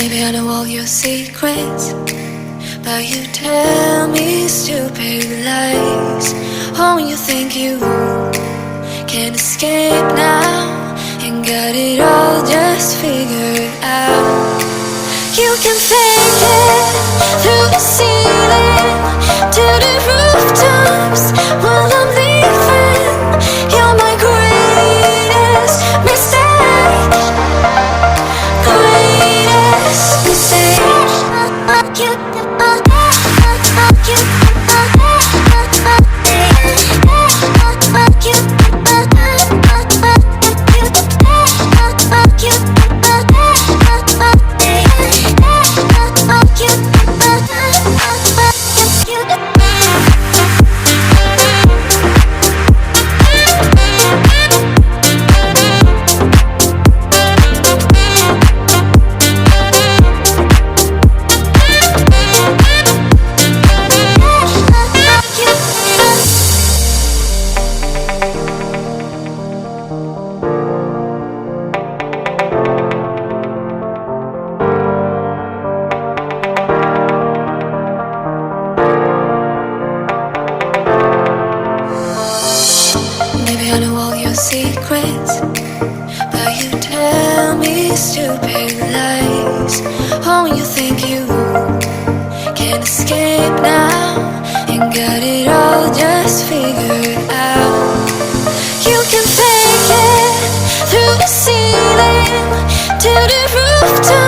Maybe I know all your secrets, but you tell me stupid lies. Oh, you think you can escape now and got it all just figured out. You can fake it through the ceiling to the rooftops while I'm leaving. You're my greatest mistake, greatest mistake. Maybe I know all your secrets, but you tell me stupid lies. Oh, you think you can escape now and got it all just figured out. You can fake it through the ceiling to the rooftop